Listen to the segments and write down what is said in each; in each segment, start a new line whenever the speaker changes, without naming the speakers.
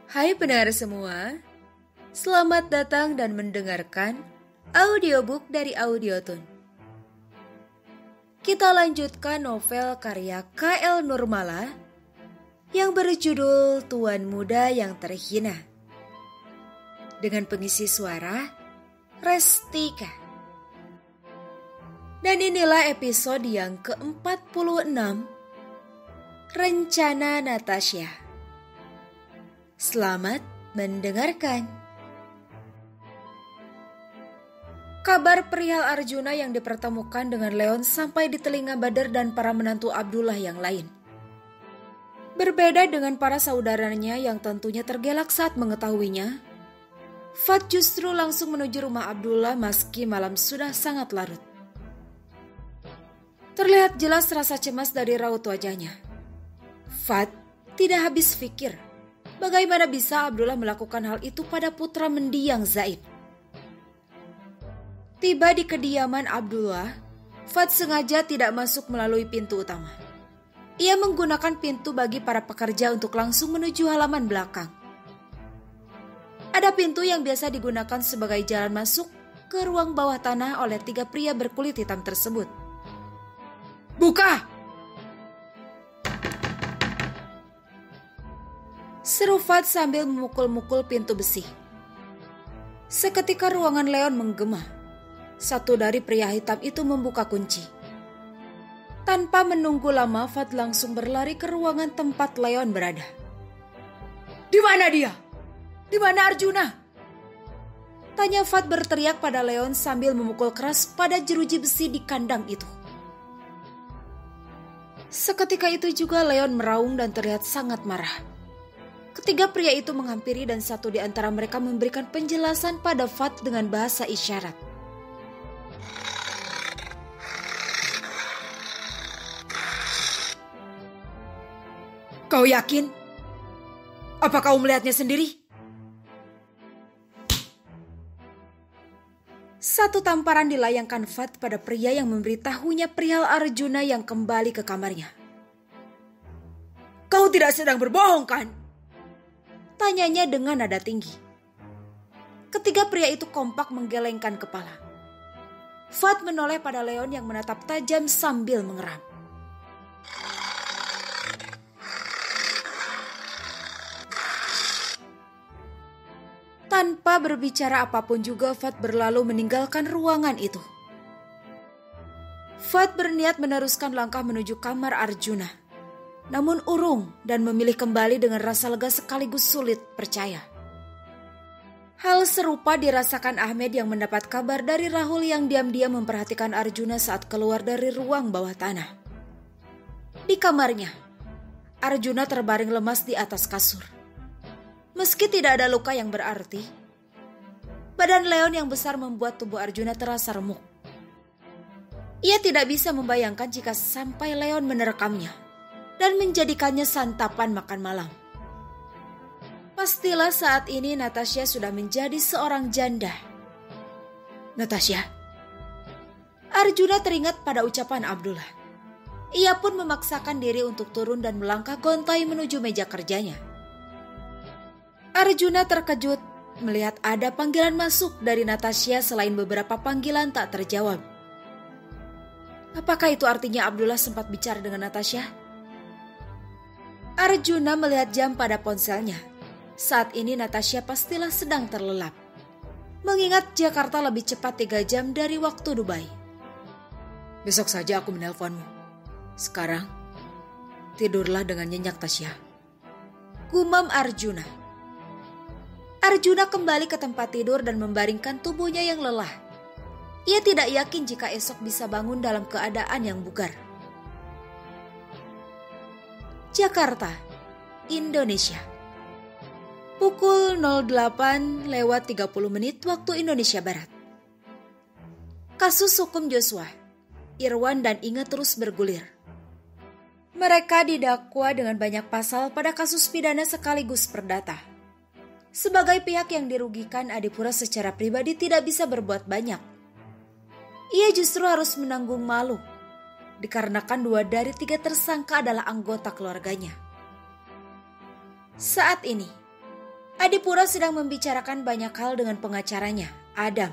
Hai pendengar semua, selamat datang dan mendengarkan audiobook dari Audiotune. Kita lanjutkan novel karya K.L. Nurmala yang berjudul Tuan Muda yang Terhina. Dengan pengisi suara Restika. Dan inilah episode yang ke-46, Rencana Natasha. Selamat mendengarkan. Kabar perihal Arjuna yang dipertemukan dengan Leon sampai di telinga Badar dan para menantu Abdullah yang lain. Berbeda dengan para saudaranya yang tentunya tergelak saat mengetahuinya, Fat justru langsung menuju rumah Abdullah meski malam sudah sangat larut. Terlihat jelas rasa cemas dari raut wajahnya. Fat tidak habis pikir. Bagaimana bisa Abdullah melakukan hal itu pada putra mendiang Zaid? Tiba di kediaman Abdullah, Fat sengaja tidak masuk melalui pintu utama. Ia menggunakan pintu bagi para pekerja untuk langsung menuju halaman belakang. Ada pintu yang biasa digunakan sebagai jalan masuk ke ruang bawah tanah oleh 3 pria berkulit hitam tersebut. "Buka!" seru Fat sambil memukul-mukul pintu besi. Seketika ruangan Leon menggema. Satu dari pria hitam itu membuka kunci. Tanpa menunggu lama, Fat langsung berlari ke ruangan tempat Leon berada. "Di mana dia? Di mana Arjuna?" tanya Fat berteriak pada Leon sambil memukul keras pada jeruji besi di kandang itu. Seketika itu juga Leon meraung dan terlihat sangat marah. Ketiga pria itu menghampiri dan satu di antara mereka memberikan penjelasan pada Fat dengan bahasa isyarat. "Kau yakin? Apa kau melihatnya sendiri?" Satu tamparan dilayangkan Fat pada pria yang memberitahunya perihal Arjuna yang kembali ke kamarnya. "Kau tidak sedang berbohong kan?" tanyanya dengan nada tinggi. Ketiga pria itu kompak menggelengkan kepala. Fat menoleh pada Leon yang menatap tajam sambil mengeram. Tanpa berbicara apapun juga Fat berlalu meninggalkan ruangan itu. Fat berniat meneruskan langkah menuju kamar Arjuna. Namun urung dan memilih kembali dengan rasa lega sekaligus sulit percaya. Hal serupa dirasakan Ahmed yang mendapat kabar dari Rahul yang diam-diam memperhatikan Arjuna saat keluar dari ruang bawah tanah. Di kamarnya, Arjuna terbaring lemas di atas kasur. Meski tidak ada luka yang berarti, badan Leon yang besar membuat tubuh Arjuna terasa remuk. Ia tidak bisa membayangkan jika sampai Leon menerekamnya dan menjadikannya santapan makan malam. Pastilah saat ini Natasha sudah menjadi seorang janda. "Natasha." Arjuna teringat pada ucapan Abdullah. Ia pun memaksakan diri untuk turun dan melangkah gontai menuju meja kerjanya. Arjuna terkejut melihat ada panggilan masuk dari Natasha selain beberapa panggilan tak terjawab. Apakah itu artinya Abdullah sempat bicara dengan Natasha? Arjuna melihat jam pada ponselnya. Saat ini Natasha pastilah sedang terlelap. Mengingat Jakarta lebih cepat 3 jam dari waktu Dubai. "Besok saja aku menelponmu. Sekarang, tidurlah dengan nyenyak, Tasya," gumam Arjuna. Arjuna kembali ke tempat tidur dan membaringkan tubuhnya yang lelah. Ia tidak yakin jika esok bisa bangun dalam keadaan yang bugar. Jakarta, Indonesia. Pukul 08.30 waktu Indonesia Barat. Kasus hukum Joshua, Irwan dan Inge terus bergulir. Mereka didakwa dengan banyak pasal pada kasus pidana sekaligus perdata. Sebagai pihak yang dirugikan, Adipura secara pribadi tidak bisa berbuat banyak. Ia justru harus menanggung malu dikarenakan 2 dari 3 tersangka adalah anggota keluarganya. Saat ini, Adipura sedang membicarakan banyak hal dengan pengacaranya, Adam,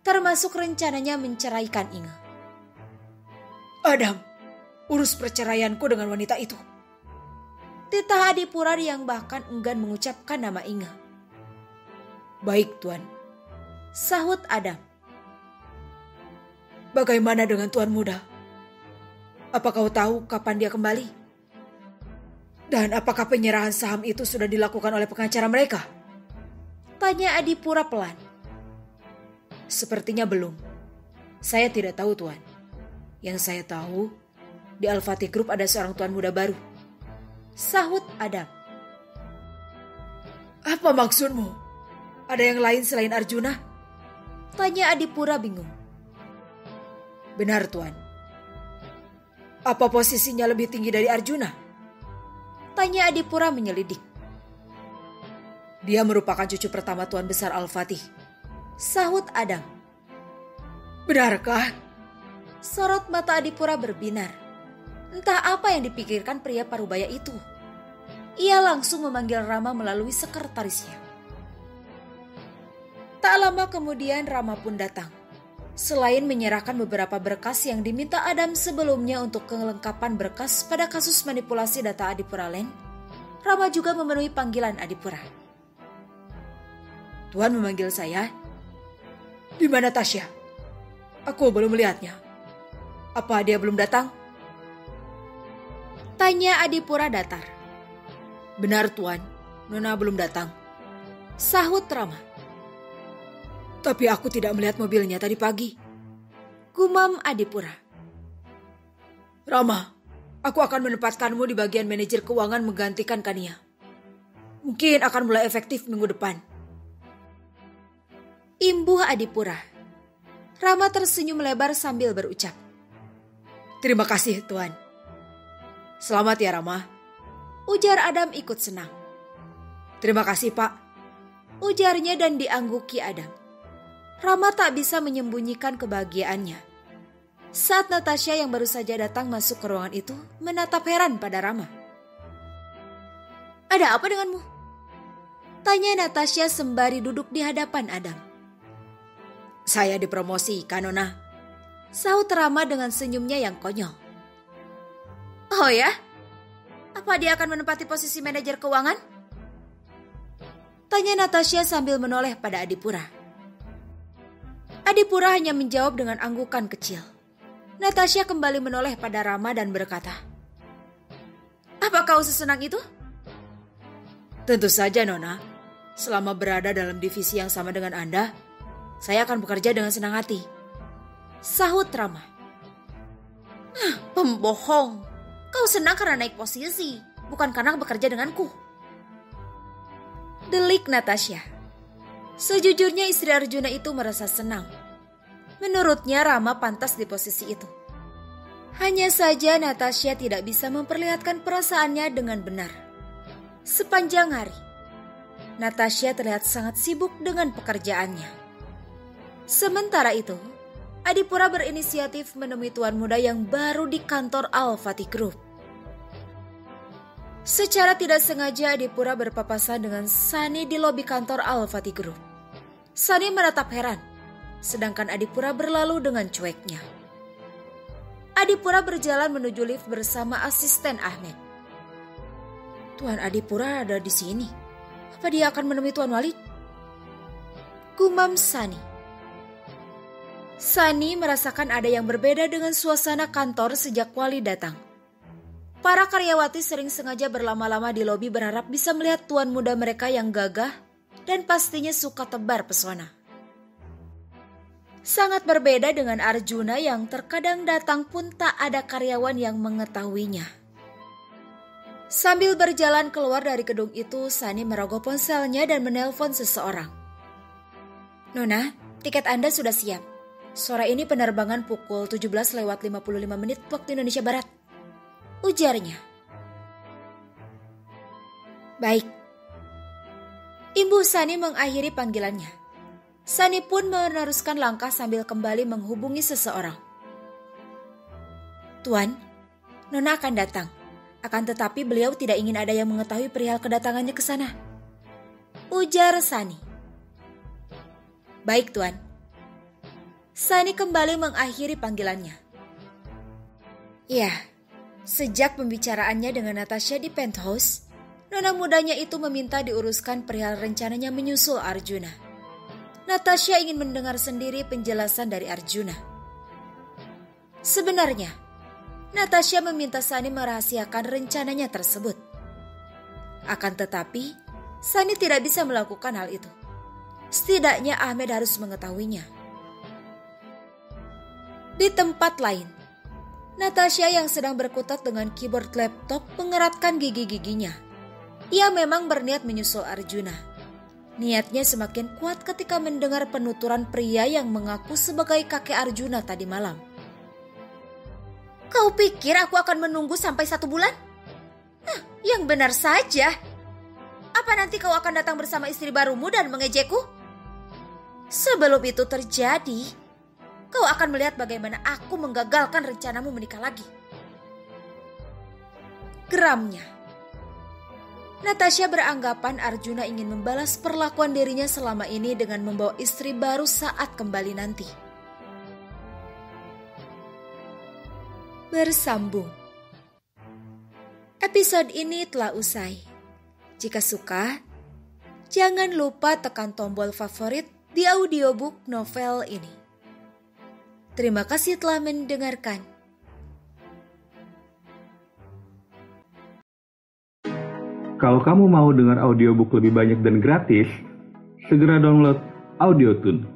termasuk rencananya menceraikan Inge.
Adam, urus perceraianku dengan wanita itu.
Titah Adipura yang bahkan enggan mengucapkan nama Inge.
Baik, Tuan,
sahut Adam.
Bagaimana dengan Tuan Muda? Apa kau tahu kapan dia kembali? Dan apakah penyerahan saham itu sudah dilakukan oleh pengacara mereka?
Tanya Adipura pelan.
Sepertinya belum. Saya tidak tahu, Tuan. Yang saya tahu, di Al-Fatih Group ada seorang Tuan Muda baru.
Sahut Adam.
Apa maksudmu? Ada yang lain selain Arjuna?
Tanya Adipura bingung.
Benar, Tuan. Apa posisinya lebih tinggi dari Arjuna?
Tanya Adipura menyelidik.
Dia merupakan cucu pertama Tuan Besar Al-Fatih.
Sahut Adam.
Benarkah?
Sorot mata Adipura berbinar. Entah apa yang dipikirkan pria parubaya itu. Ia langsung memanggil Rama melalui sekretarisnya. Tak lama kemudian Rama pun datang. Selain menyerahkan beberapa berkas yang diminta Adam sebelumnya untuk kelengkapan berkas pada kasus manipulasi data Adipura Land, Rama juga memenuhi panggilan Adipura.
Tuan memanggil saya? Di mana Tasya? Aku belum melihatnya. Apa dia belum datang?
Tanya Adipura datar.
Benar, Tuan. Nona belum datang.
Sahut Rama.
Tapi aku tidak melihat mobilnya tadi pagi.
Gumam Adipura.
Rama, aku akan menempatkanmu di bagian manajer keuangan menggantikan Kania. Mungkin akan mulai efektif minggu depan.
Imbuh Adipura. Rama tersenyum lebar sambil berucap.
Terima kasih, Tuan. Selamat ya, Rama.
Ujar Adam ikut senang.
Terima kasih, Pak.
Ujarnya dan diangguki Adam. Rama tak bisa menyembunyikan kebahagiaannya. Saat Natasha yang baru saja datang masuk ke ruangan itu menatap heran pada Rama. Ada apa denganmu? Tanya Natasha sembari duduk di hadapan Adam.
Saya dipromosi, Nona.
Sahut Rama dengan senyumnya yang konyol. Oh ya? Apa dia akan menempati posisi manajer keuangan? Tanya Natasha sambil menoleh pada Adipura. Adipura hanya menjawab dengan anggukan kecil. Natasha kembali menoleh pada Rama dan berkata, Apa kau sesenang itu?
Tentu saja, Nona. Selama berada dalam divisi yang sama dengan Anda, saya akan bekerja dengan senang hati.
Sahut Rama. Pembohong. Kau senang karena naik posisi, bukan karena bekerja denganku. Delik Natasha. Sejujurnya istri Arjuna itu merasa senang. Menurutnya Rama pantas di posisi itu. Hanya saja Natasha tidak bisa memperlihatkan perasaannya dengan benar. Sepanjang hari, Natasha terlihat sangat sibuk dengan pekerjaannya. Sementara itu, Adipura berinisiatif menemui tuan muda yang baru di kantor Al-Fatih Group. Secara tidak sengaja Adipura berpapasan dengan Sani di lobi kantor Al-Fatih Group. Sani menatap heran, sedangkan Adipura berlalu dengan cueknya. Adipura berjalan menuju lift bersama asisten Ahmed. Tuan Adipura ada di sini. Apa dia akan menemui Tuan Walid? Gumam Sani. Sani merasakan ada yang berbeda dengan suasana kantor sejak Walid datang. Para karyawati sering sengaja berlama-lama di lobi berharap bisa melihat tuan muda mereka yang gagah dan pastinya suka tebar pesona. Sangat berbeda dengan Arjuna yang terkadang datang pun tak ada karyawan yang mengetahuinya. Sambil berjalan keluar dari gedung itu, Sani merogoh ponselnya dan menelpon seseorang. Nona, tiket Anda sudah siap. Sore ini penerbangan pukul 17:55 waktu Indonesia Barat. Ujarnya. Baik. Imbu Sani mengakhiri panggilannya. Sani pun meneruskan langkah sambil kembali menghubungi seseorang. Tuan, Nona akan datang. Akan tetapi beliau tidak ingin ada yang mengetahui perihal kedatangannya ke sana. ujar Sunny. Baik, Tuan. Sunny kembali mengakhiri panggilannya. Ya, sejak pembicaraannya dengan Natasha di penthouse, nona mudanya itu meminta diuruskan perihal rencananya menyusul Arjuna. Natasha ingin mendengar sendiri penjelasan dari Arjuna. Sebenarnya, Natasha meminta Sunny merahasiakan rencananya tersebut. Akan tetapi, Sunny tidak bisa melakukan hal itu. Setidaknya Ahmed harus mengetahuinya. Di tempat lain, Natasha yang sedang berkutat dengan keyboard laptop mengeratkan gigi-giginya. Ia memang berniat menyusul Arjuna. Niatnya semakin kuat ketika mendengar penuturan pria yang mengaku sebagai kakek Arjuna tadi malam. Kau pikir aku akan menunggu sampai 1 bulan? Yang benar saja. Apa nanti kau akan datang bersama istri barumu dan mengejekku? Sebelum itu terjadi, kau akan melihat bagaimana aku menggagalkan rencanamu menikah lagi. Geramnya. Natasha beranggapan Arjuna ingin membalas perlakuan dirinya selama ini dengan membawa istri baru saat kembali nanti. Bersambung. Episode ini telah usai. Jika suka, jangan lupa tekan tombol favorit di audiobook novel ini. Terima kasih telah mendengarkan.
Kalau kamu mau dengar audiobook lebih banyak dan gratis, segera download Audiotune.